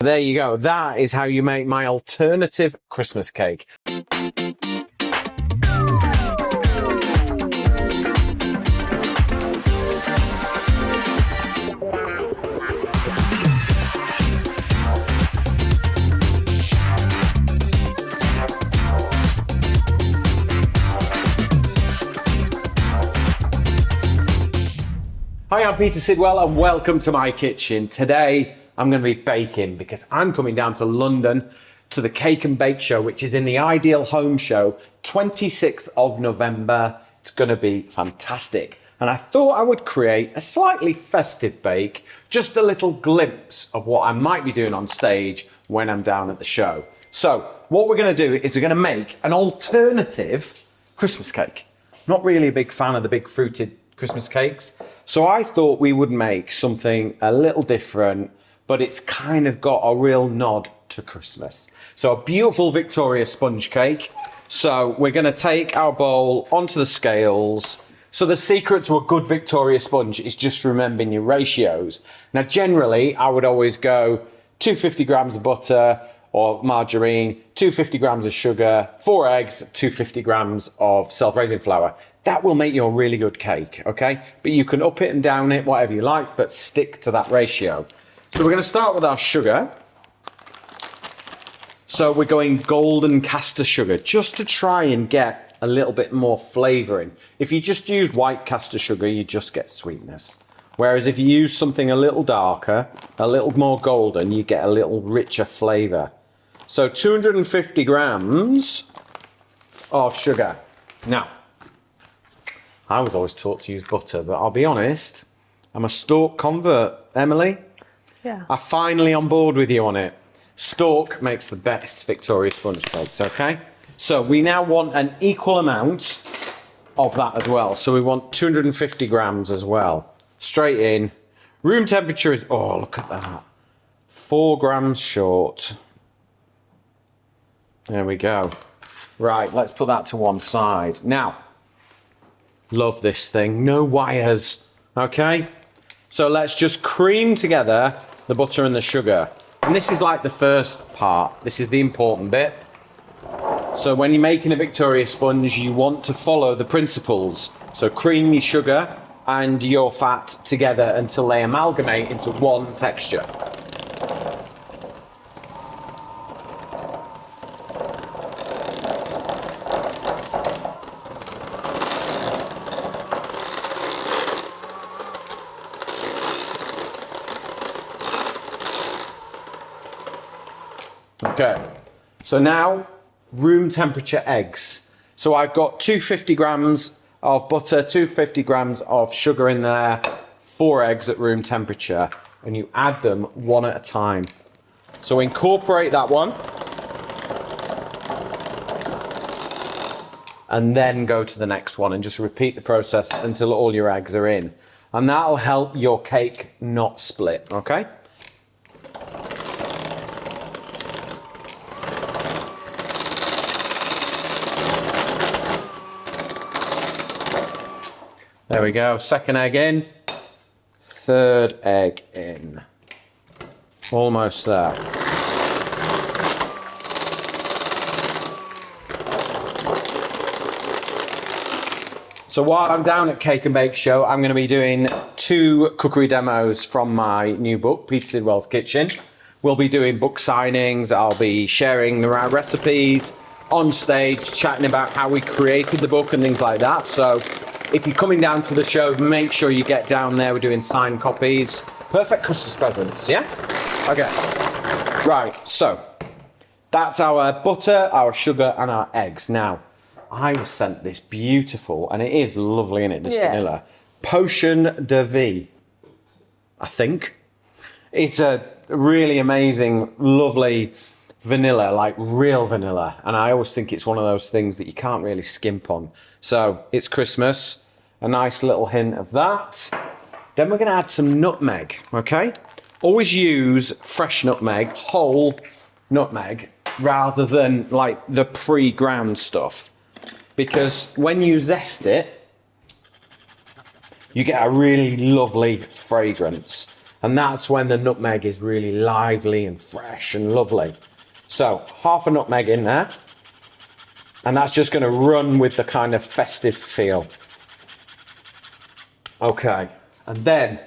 There you go. That is how you make my alternative Christmas cake. Hi, I'm Peter Sidwell and welcome to my kitchen. Today I'm going to be baking because I'm coming down to London to the Cake and Bake Show, which is in the Ideal Home Show, 26th of November. It's going to be fantastic. And I thought I would create a slightly festive bake, just a little glimpse of what I might be doing on stage when I'm down at the show. So what we're going to do is we're going to make an alternative Christmas cake. Not really a big fan of the big fruited Christmas cakes. So I thought we would make something a little different, but it's kind of got a real nod to Christmas. So a beautiful Victoria sponge cake. So we're going to take our bowl onto the scales. So the secret to a good Victoria sponge is just remembering your ratios. Now, generally, I would always go 250 grams of butter or margarine, 250 grams of sugar, 4 eggs, 250 grams of self-raising flour. That will make you a really good cake, okay? But you can up it and down it, whatever you like, but stick to that ratio. So we're going to start with our sugar. So we're going golden caster sugar, just to try and get a little bit more flavour in. If you just use white caster sugar, you just get sweetness. Whereas if you use something a little darker, a little more golden, you get a little richer flavour. So 250 grams of sugar. Now, I was always taught to use butter, but I'll be honest, I'm a Stork convert, Emily. Yeah. I'm finally on board with you on it. Stork makes the best Victoria sponge cakes, okay? So we now want an equal amount of that as well. So we want 250 grams as well. Straight in. Room temperature is, oh, look at that. 4 grams short. There we go. Right, let's put that to one side. Now, love this thing. No wires, okay? So let's just cream together the butter and the sugar. And this is like the first part. This is the important bit. So when you're making a Victoria sponge, you want to follow the principles. So cream your sugar and your fat together until they amalgamate into one texture. Okay, so now room temperature eggs. So I've got 250 grams of butter, 250 grams of sugar in there, 4 eggs at room temperature, and you add them one at a time. So incorporate that one, and then go to the next one and just repeat the process until all your eggs are in. And that'll help your cake not split, okay? There we go, second egg in, third egg in. Almost there. So while I'm down at Cake and Bake Show, I'm going to be doing 2 cookery demos from my new book, Peter Sidwell's Kitchen. We'll be doing book signings, I'll be sharing the recipes on stage, chatting about how we created the book and things like that. So if you're coming down to the show, make sure you get down there. We're doing signed copies. Perfect Christmas presents, yeah? Okay. Right, so that's our butter, our sugar, and our eggs. Now, I was sent this beautiful, and it is lovely, isn't it, this vanilla, Potion de Vie, I think. It's a really amazing, lovely vanilla, like real vanilla. And I always think it's one of those things that you can't really skimp on. So it's Christmas, a nice little hint of that. Then we're going to add some nutmeg, okay? Always use fresh nutmeg, whole nutmeg, rather than like the pre-ground stuff. Because when you zest it, you get a really lovely fragrance. And that's when the nutmeg is really lively and fresh and lovely. So half a nutmeg in there. And that's just going to run with the kind of festive feel. Okay, and then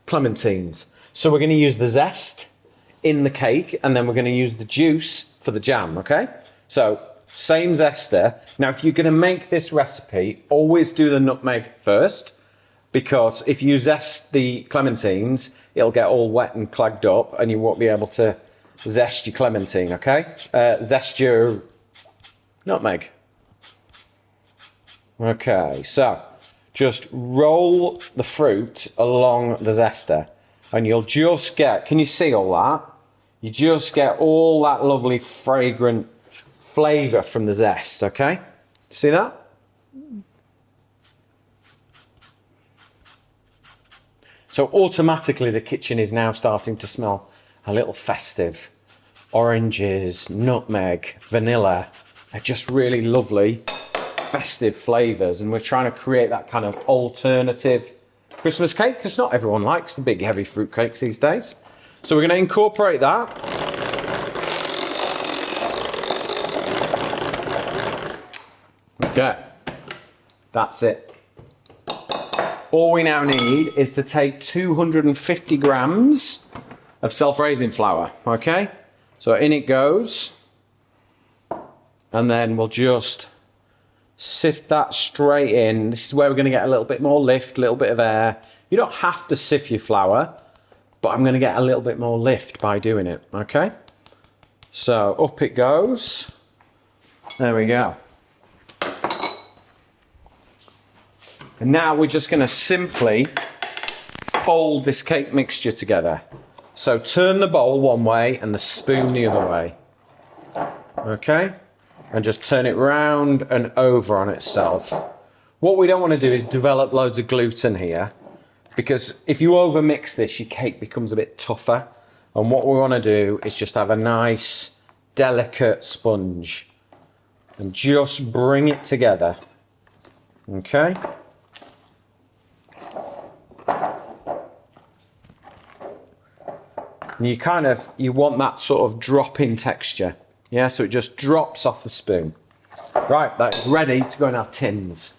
clementines. So we're going to use the zest in the cake, and then we're going to use the juice for the jam, okay? So same zester. Now, if you're going to make this recipe, always do the nutmeg first, because if you zest the clementines, it'll get all wet and clogged up, and you won't be able to zest your clementine, okay? Zest your nutmeg. Okay, so just roll the fruit along the zester and you'll just get, can you see all that? You just get all that lovely fragrant flavour from the zest, okay? See that? So automatically the kitchen is now starting to smell a little festive. Oranges, nutmeg, vanilla, they're just really lovely festive flavours, and we're trying to create that kind of alternative Christmas cake because not everyone likes the big heavy fruit cakes these days. So we're going to incorporate that. Okay, that's it. All we now need is to take 250 grams of self-raising flour, okay? So in it goes, and then we'll just sift that straight in. This is where we're going to get a little bit more lift, a little bit of air. You don't have to sift your flour, but I'm going to get a little bit more lift by doing it, okay? So up it goes. There we go. And now we're just going to simply fold this cake mixture together. So turn the bowl one way and the spoon the other way. Okay? And just turn it round and over on itself. What we don't want to do is develop loads of gluten here, because if you overmix this, your cake becomes a bit tougher. And what we want to do is just have a nice, delicate sponge and just bring it together. Okay? And you want that sort of drop-in texture. Yeah, so it just drops off the spoon. Right, that's ready to go in our tins.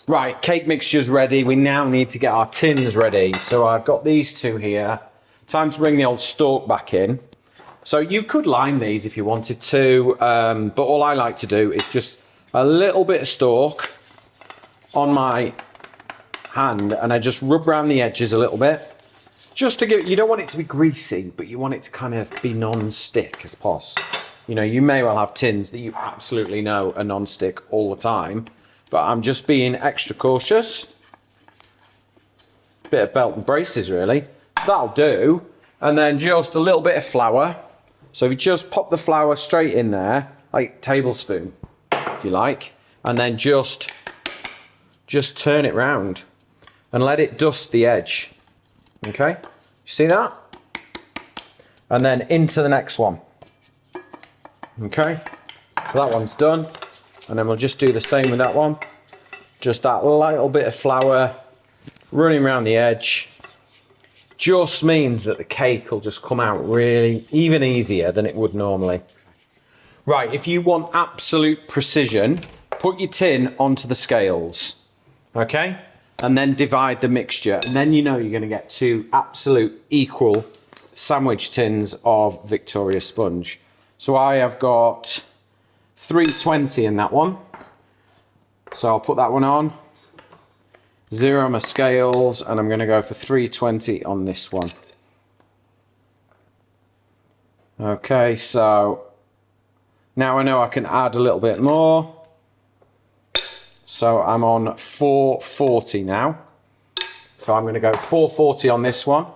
Right, cake mixture's ready. We now need to get our tins ready. So I've got these two here. Time to bring the old stalk back in. So you could line these if you wanted to, but all I like to do is just a little bit of stalk on my hand, and I just rub around the edges a little bit. Just to give, you don't want it to be greasy, but you want it to kind of be non-stick as possible. You know, you may well have tins that you absolutely know are non-stick all the time, but I'm just being extra cautious. Bit of belt and braces, really. So that'll do. And then just a little bit of flour. So if you just pop the flour straight in there, like tablespoon, if you like, and then just turn it round and let it dust the edge. Okay, you see that? And then into the next one. Okay, so that one's done. And then we'll just do the same with that one. Just that little bit of flour running around the edge. Just means that the cake will just come out really even easier than it would normally. Right, if you want absolute precision, put your tin onto the scales. Okay? And then divide the mixture, and then you know you're going to get two absolute equal sandwich tins of Victoria sponge. So I have got 320 in that one. So I'll put that one on, zero my scales, and I'm going to go for 320 on this one. Okay, so now I know I can add a little bit more. So I'm on 440 now. So I'm going to go 440 on this one.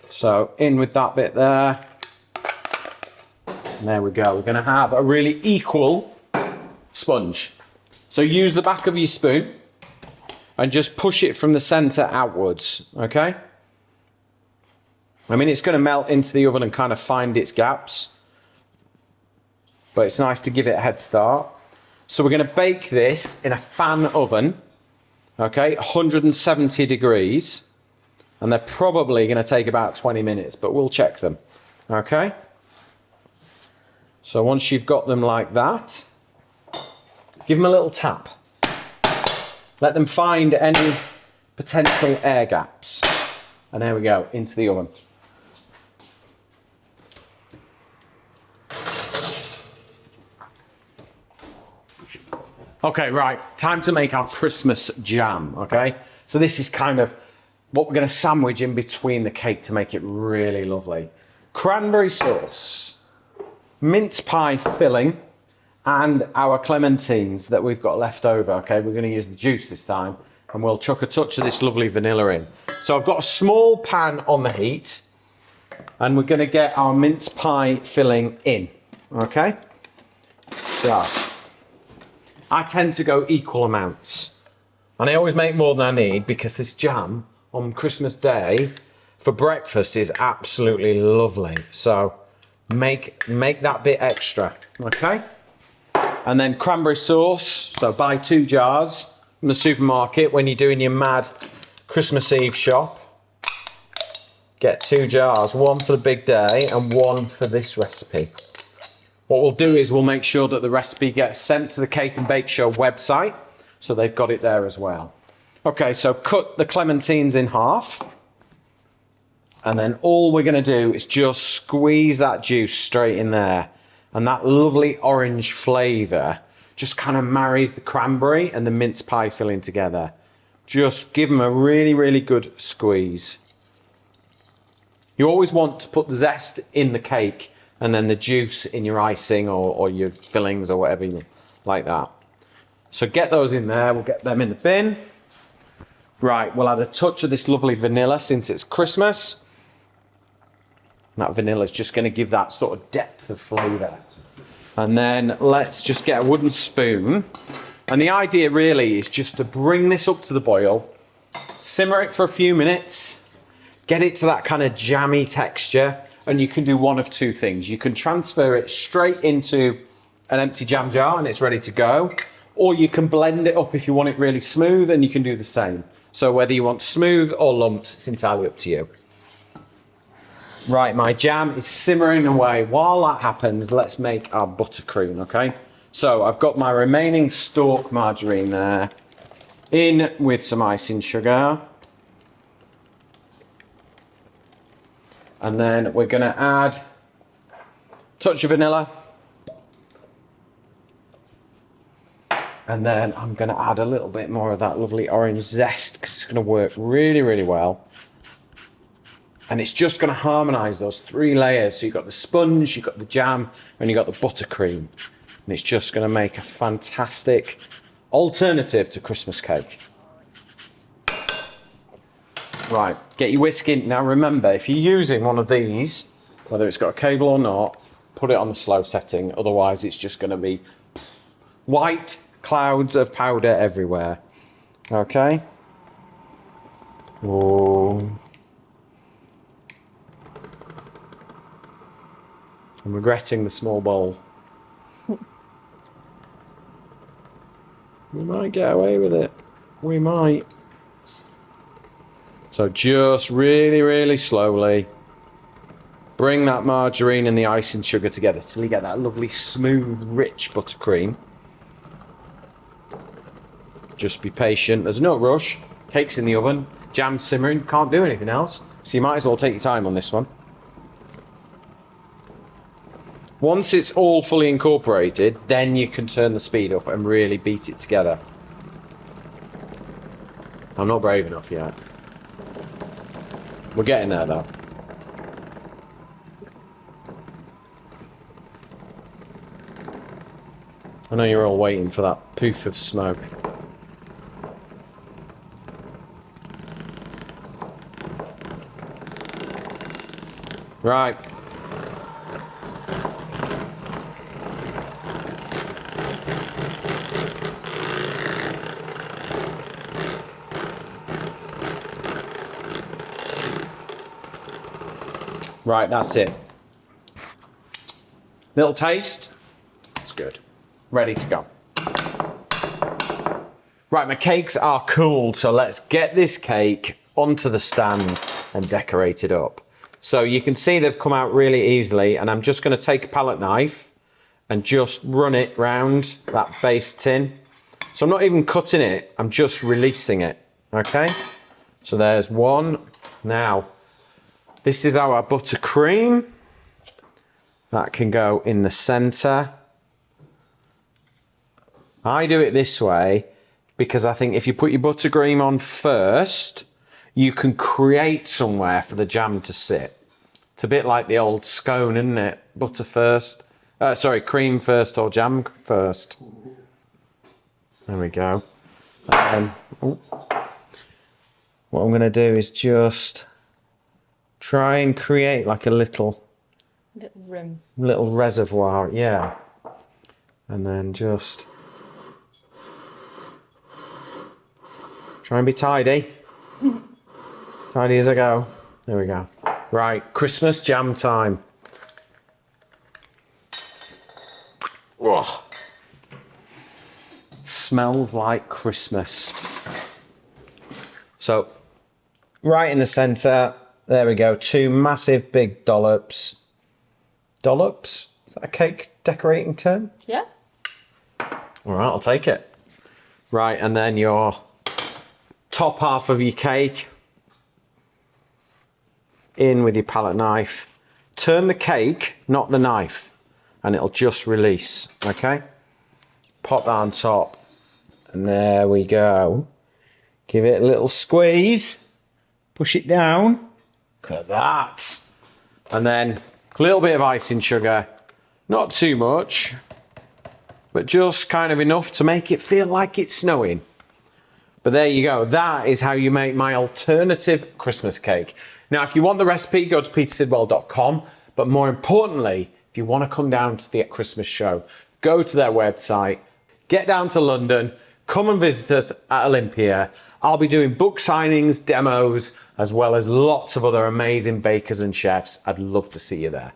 So in with that bit there. And there we go. We're going to have a really equal sponge. So use the back of your spoon and just push it from the center outwards. Okay? I mean, it's going to melt into the oven and kind of find its gaps, but it's nice to give it a head start. So we're going to bake this in a fan oven Okay, 170 degrees. And they're probably going to take about 20 minutes, but we'll check them. Okay? So once you've got them like that, give them a little tap. Let them find any potential air gaps. And there we go, into the oven. Okay, right, time to make our Christmas jam, okay? So this is kind of what we're going to sandwich in between the cake to make it really lovely. Cranberry sauce, mince pie filling, and our clementines that we've got left over, okay? We're going to use the juice this time, and we'll chuck a touch of this lovely vanilla in. So I've got a small pan on the heat, and we're going to get our mince pie filling in, okay? So I tend to go equal amounts, and I always make more than I need because this jam on Christmas Day for breakfast is absolutely lovely. So make that bit extra, okay? And then cranberry sauce, so buy 2 jars from the supermarket when you're doing your mad Christmas Eve shop. Get 2 jars, one for the big day and one for this recipe. What we'll do is we'll make sure that the recipe gets sent to the Cake and Bake Show website, so they've got it there as well. Okay, so cut the clementines in half, and then all we're going to do is just squeeze that juice straight in there, and that lovely orange flavour just kind of marries the cranberry and the mince pie filling together. Just give them a really, really good squeeze. You always want to put the zest in the cake and then the juice in your icing or your fillings or whatever you like that. So get those in there, we'll get them in the bin. Right, we'll add a touch of this lovely vanilla since it's Christmas. That vanilla is just going to give that sort of depth of flavour. And then let's just get a wooden spoon. And the idea really is just to bring this up to the boil, simmer it for a few minutes, get it to that kind of jammy texture. And you can do one of 2 things. You can transfer it straight into an empty jam jar and it's ready to go. Or you can blend it up if you want it really smooth, and you can do the same. So whether you want smooth or lumped, it's entirely up to you. Right, my jam is simmering away. While that happens, let's make our buttercream, okay? So I've got my remaining stalk margarine there, in with some icing sugar. And then we're going to add a touch of vanilla. And then I'm going to add a little bit more of that lovely orange zest because it's going to work really, really well. And it's just going to harmonise those 3 layers. So you've got the sponge, you've got the jam, and you've got the buttercream. And it's just going to make a fantastic alternative to Christmas cake. Right, get your whisk in. Now remember, if you're using one of these, whether it's got a cable or not, put it on the slow setting. Otherwise, it's just going to be white clouds of powder everywhere. Okay? Oh. I'm regretting the small bowl. We might get away with it. We might. So just really, really slowly bring that margarine and the icing sugar together till you get that lovely, smooth, rich buttercream. Just be patient. There's no rush. Cake's in the oven. Jam's simmering. Can't do anything else. So you might as well take your time on this one. Once it's all fully incorporated, then you can turn the speed up and really beat it together. I'm not brave enough yet. We're getting there though. I know you're all waiting for that poof of smoke. Right. Right, that's it. Little taste. It's good. Ready to go. Right, my cakes are cooled, so let's get this cake onto the stand and decorate it up. So you can see they've come out really easily, and I'm just going to take a palette knife and just run it round that base tin. So I'm not even cutting it, I'm just releasing it, okay? So there's one. Now, this is our buttercream. That can go in the center. I do it this way because I think if you put your buttercream on first, you can create somewhere for the jam to sit. It's a bit like the old scone, isn't it? Butter first. Cream first or jam first. There we go. What I'm going to do is just try and create like a little rim. Little reservoir, yeah. And then just try and be tidy. Tidy as I go. There we go. Right, Christmas jam time. Oh, smells like Christmas. So, right in the centre, there we go. 2 massive big dollops. Dollops? Is that a cake decorating term? Yeah. All right, I'll take it. Right, and then your top half of your cake in with your palette knife. Turn the cake, not the knife, and it'll just release, okay? Pop that on top, and there we go. Give it a little squeeze, push it down. Look at that. And then a little bit of icing sugar, not too much, but just kind of enough to make it feel like it's snowing. But there you go. That is how you make my alternative Christmas cake. Now, if you want the recipe, go to petersidwell.com. But more importantly, if you want to come down to the Christmas show, go to their website, get down to London, come and visit us at Olympia. I'll be doing book signings, demos, as well as lots of other amazing bakers and chefs. I'd love to see you there.